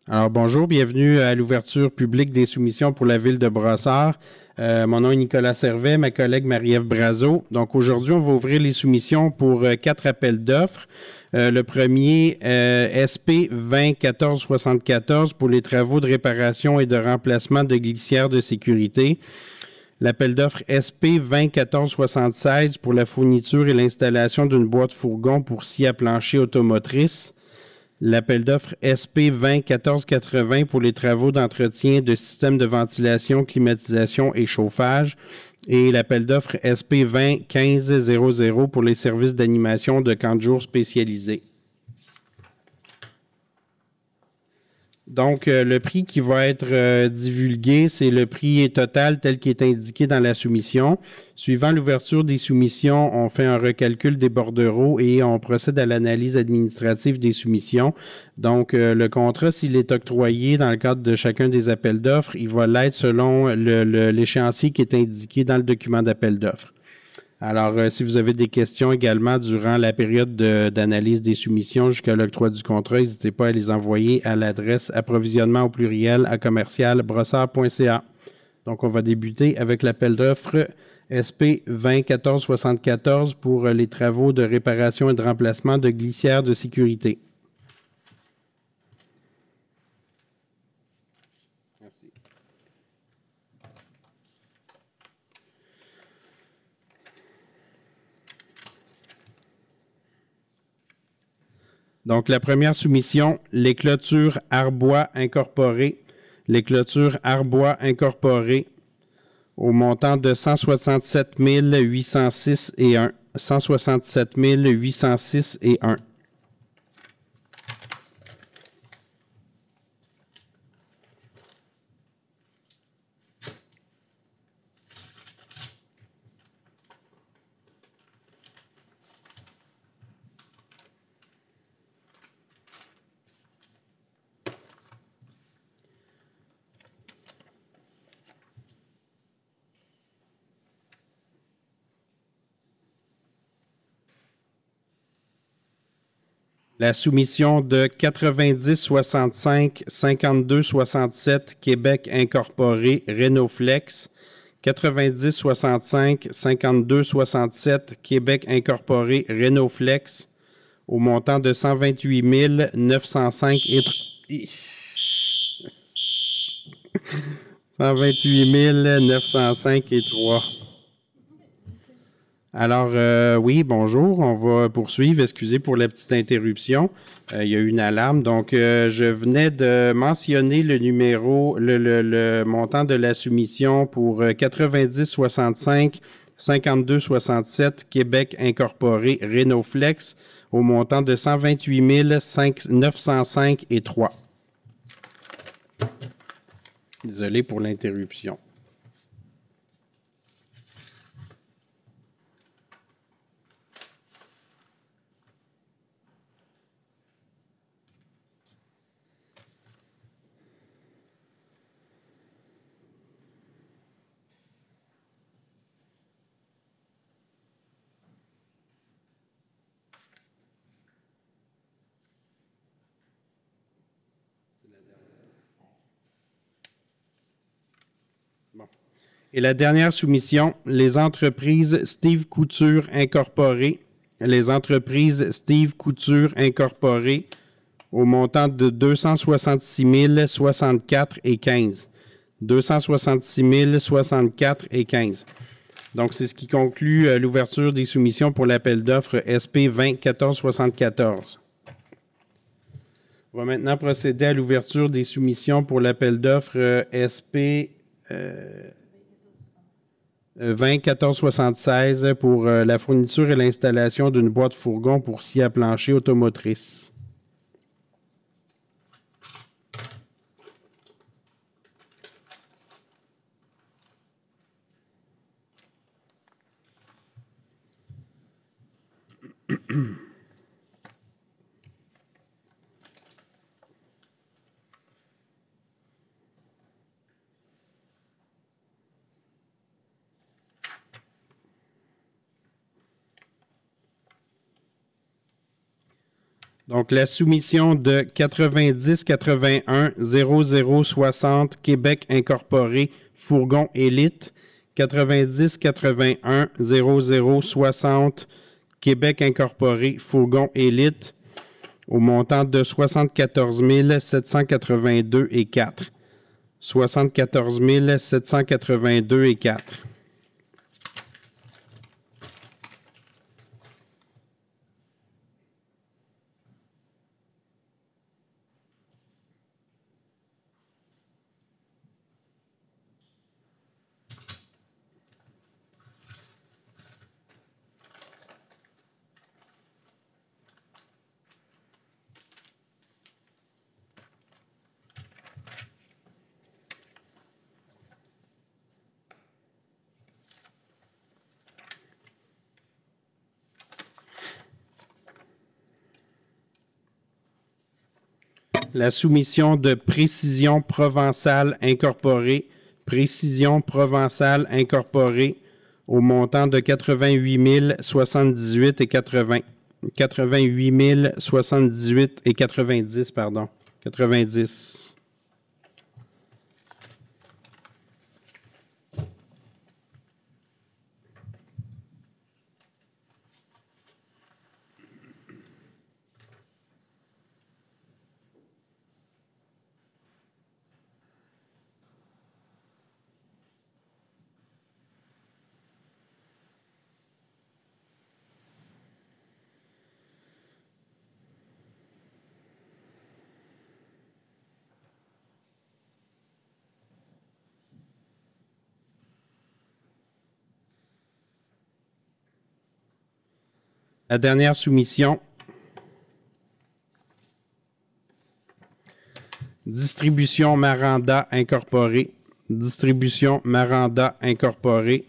Alors bonjour, bienvenue à l'ouverture publique des soumissions pour la ville de Brossard. Mon nom est Nicolas Servet, ma collègue Marie-Ève Brazeau. Donc aujourd'hui, on va ouvrir les soumissions pour 4 appels d'offres. Le premier, SP 20 14 74 pour les travaux de réparation et de remplacement de glissières de sécurité. L'appel d'offres SP 20 14 76 pour la fourniture et l'installation d'une boîte fourgon pour scie à plancher automotrice. L'appel d'offres SP 20 14 80 pour les travaux d'entretien de systèmes de ventilation, climatisation et chauffage. Et l'appel d'offres SP 20 15 00 pour les services d'animation de camps de jour spécialisés. Donc, le prix qui va être divulgué, c'est le prix total tel qu'il est indiqué dans la soumission. Suivant l'ouverture des soumissions, on fait un recalcul des bordereaux et on procède à l'analyse administrative des soumissions. Donc, le contrat, s'il est octroyé dans le cadre de chacun des appels d'offres, il va l'être selon l'échéancier qui est indiqué dans le document d'appel d'offres. Alors, si vous avez des questions également durant la période d'analyse des soumissions jusqu'à l'octroi du contrat, n'hésitez pas à les envoyer à l'adresse approvisionnement au pluriel à commercial-brossard.ca. Donc, on va débuter avec l'appel d'offres SP 20 14 74 pour les travaux de réparation et de remplacement de glissières de sécurité. Merci. Donc, la première soumission, les clôtures Arbois incorporées. Les clôtures Arbois incorporées au montant de 167 806 et 1. 167 806 et 1. La soumission de 90-65 52-67 Québec incorporé Rénoflex. 90-65 52-67 Québec incorporé Rénoflex au montant de 128 905 et 128 905 et 3. Alors, oui, bonjour. On va poursuivre. Excusez pour la petite interruption. Il y a eu une alarme. Donc, je venais de mentionner le numéro, le montant de la soumission pour 90-65 52-67 Québec incorporé Rénoflex au montant de 128 905 et 3. Désolé pour l'interruption. Et la dernière soumission, les entreprises Steve Couture Incorporées. Les entreprises Steve Couture Incorporées au montant de 266 064 et 15. 266 064 et 15. Donc, c'est ce qui conclut l'ouverture des soumissions pour l'appel d'offres SP 20 14 74. On va maintenant procéder à l'ouverture des soumissions pour l'appel d'offres SP 20 14 76 pour la fourniture et l'installation d'une boîte fourgon pour scie à plancher automotrice. Donc, la soumission de 90-81-0060 Québec Incorporé Fourgon Élite, 90-81-0060 Québec Incorporé Fourgon Élite, au montant de 74 782 et 4. 74 782 et 4. La soumission de Précision Provençale Incorporée, Précision Provençale Incorporée, au montant de 88 078 et 80. 88 078 et 90, pardon. 90. La dernière soumission. Distribution Maranda Incorporée. Distribution Maranda Incorporée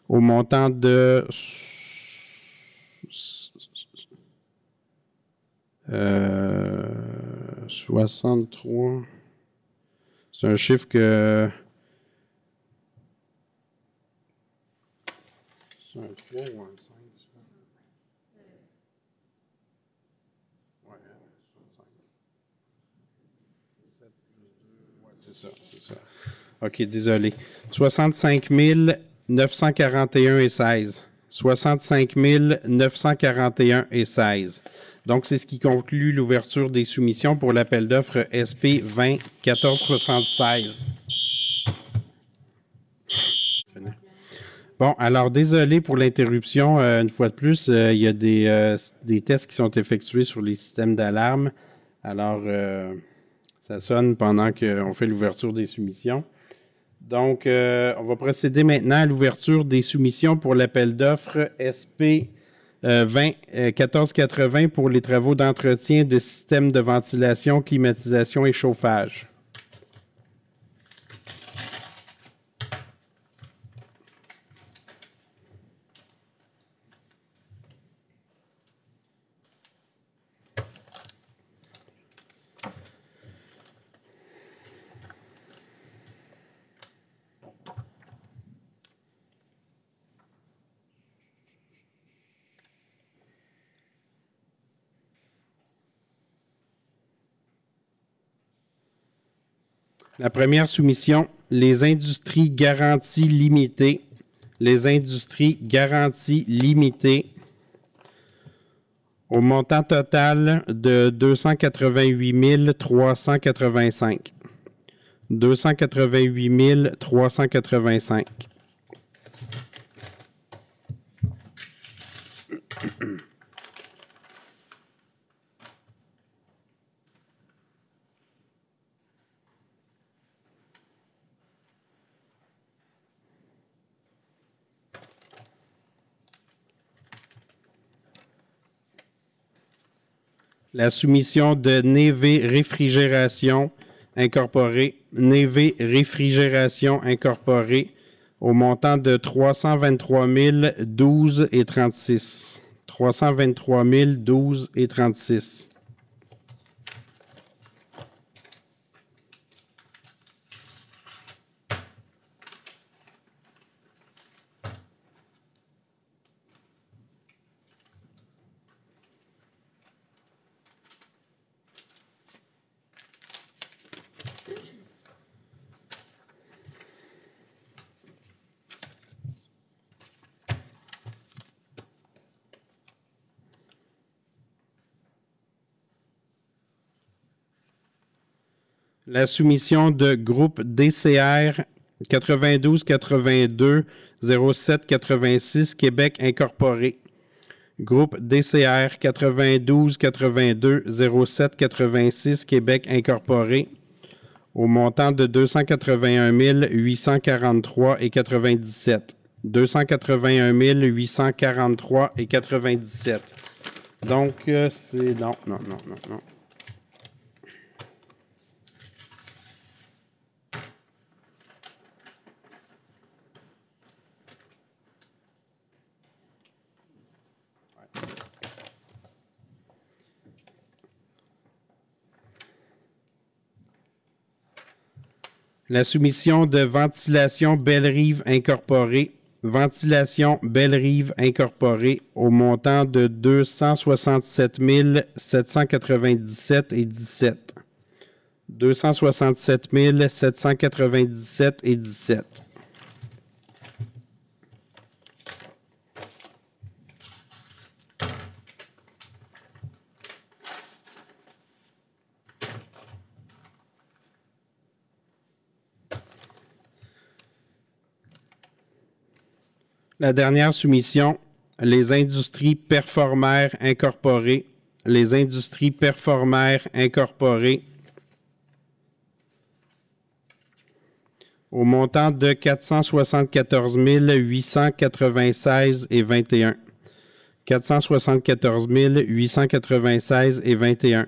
au montant de 63. C'est un chiffre que... C'est un 3 ou un 5? Ouais, 65. 7 plus 2. Ouais, c'est ça. OK, désolé. 65 941 et 16. 65 941 et 16. Donc, c'est ce qui conclut l'ouverture des soumissions pour l'appel d'offres SP 20 1476. Bon, alors, désolé pour l'interruption. Une fois de plus, il y a des tests qui sont effectués sur les systèmes d'alarme. Alors, ça sonne pendant qu'on fait l'ouverture des soumissions. Donc, on va procéder maintenant à l'ouverture des soumissions pour l'appel d'offres SP 20 1480 pour les travaux d'entretien de systèmes de ventilation, climatisation et chauffage. La première soumission, les industries garanties limitées. Les industries garanties limitées au montant total de 288 385. 288 385. La soumission de Neve Réfrigération Incorporée, Neve Réfrigération Incorporée, au montant de 323 012 et 36. 323 012 et 36. La soumission de groupe DCR 9282 0786 Québec Incorporé. Groupe DCR 9282 0786 Québec Incorporé au montant de 281 843,97. 281 843,97. Donc, c'est... Non. La soumission de Ventilation Belle-Rive Incorporée. Ventilation Belle-Rive Incorporée au montant de 267 797,17. 267 797,17. La dernière soumission, les industries Performères Incorporées. Les industries Performères Incorporées au montant de 474 896,21. 474 896,21.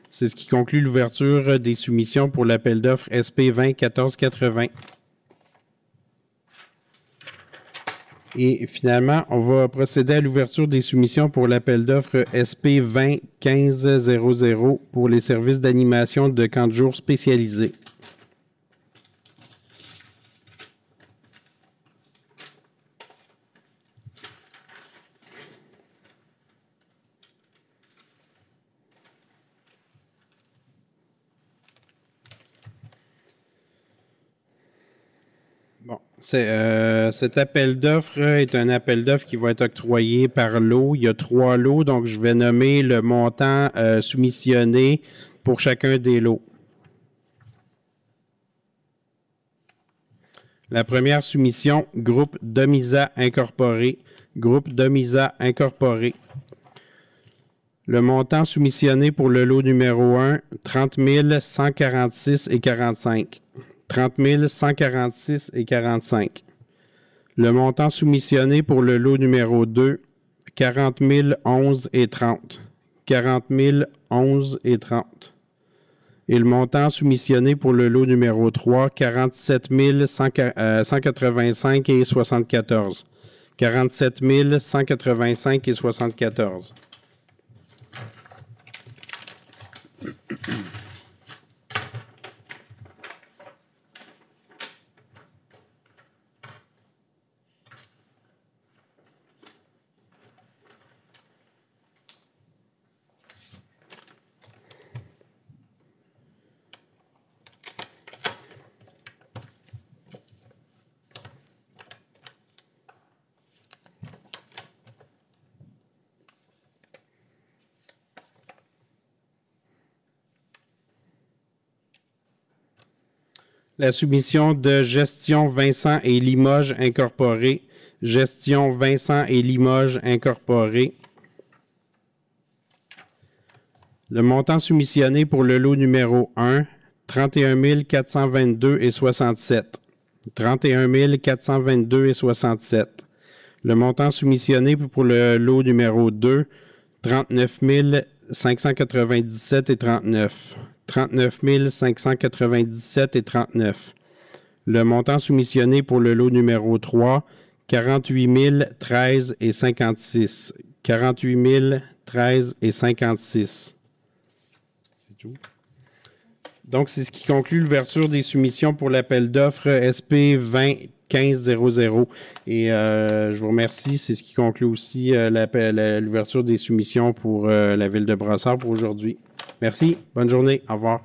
C'est ce qui conclut l'ouverture des soumissions pour l'appel d'offres SP 20 1480. Et finalement, on va procéder à l'ouverture des soumissions pour l'appel d'offres SP 20 1500 pour les services d'animation de camps de jour spécialisés. Bon, cet appel d'offres est un appel d'offres qui va être octroyé par lot. Il y a 3 lots, donc je vais nommer le montant soumissionné pour chacun des lots. La première soumission, groupe Domisa Incorporé. Groupe Domisa Incorporé. Le montant soumissionné pour le lot numéro 1, 30 146,45. 30 146,45. Le montant soumissionné pour le lot numéro 2, 40 011,30. 40 011,30. Et le montant soumissionné pour le lot numéro 3, 47 185,74. 47 185,74. La soumission de Gestion Vincent et Limoges Incorporé. Gestion Vincent et Limoges Incorporé. Le montant soumissionné pour le lot numéro 1, 31 422,67. 31 422,67. Le montant soumissionné pour le lot numéro 2, 39 597,39. 39 597,39. Le montant soumissionné pour le lot numéro 3, 48 013,56. 48 013,56. C'est tout. Donc, c'est ce qui conclut l'ouverture des soumissions pour l'appel d'offres SP 20 1500. Et je vous remercie. C'est ce qui conclut aussi l'ouverture des soumissions pour la ville de Brossard pour aujourd'hui. Merci. Bonne journée. Au revoir.